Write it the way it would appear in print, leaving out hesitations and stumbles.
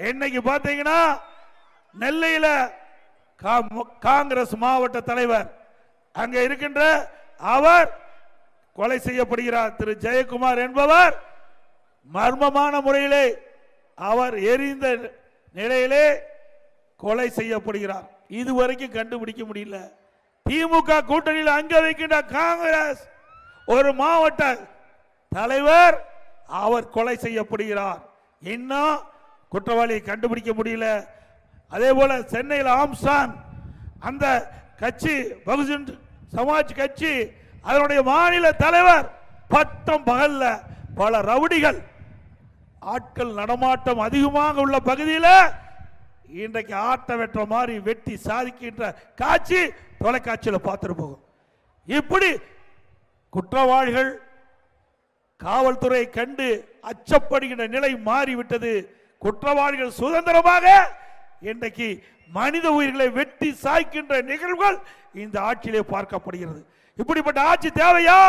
இன்னைக்கு பாத்தீங்கன்னா நெல்லையில காங்கிரஸ் மாவட்ட தலைவர் அங்க இருக்கின்ற அவர் கொலை செய்யப்படுகிறார். திரு ஜெயக்குமார் என்பவர் மர்மமான முறையிலே அவர் எரிந்த நிலையிலே கொலை செய்யப்படுகிறார். இதுவரைக்கும் கண்டுபிடிக்க முடியல. திமுக கூட்டணியில் அங்க வைக்கின்ற காங்கிரஸ் ஒரு மாவட்ட தலைவர் அவர் கொலை செய்யப்படுகிறார். இன்னும் குற்றவாளியை கண்டுபிடிக்க முடியல. அதே போல சென்னையில் ஆம்ஸ்டாங் அந்த கட்சி பகுஜன் சமாஜ் கட்சி அதனுடைய மாநில தலைவர் பட்டம் பகல்ல பல ரவுடிகள் ஆட்கள் நடமாட்டம் அதிகமாக உள்ள பகுதியில் இன்றைக்கு ஆட்ட வெற்ற மாதிரி வெட்டி சாதிக்கின்ற காட்சி தொலைக்காட்சியில் பார்த்துட்டு போகும். இப்படி குற்றவாளிகள் காவல்துறை கண்டு அச்சப்படுகின்ற நிலை மாறிவிட்டது. குற்றவாளிகள் சுதந்திரமாக இன்றைக்கு மனித உயிர்களை வெட்டி சாய்க்கின்ற நிகழ்வுகள் இந்த ஆட்சியிலே பார்க்கப்படுகிறது. இப்படிப்பட்ட ஆட்சி தேவையா?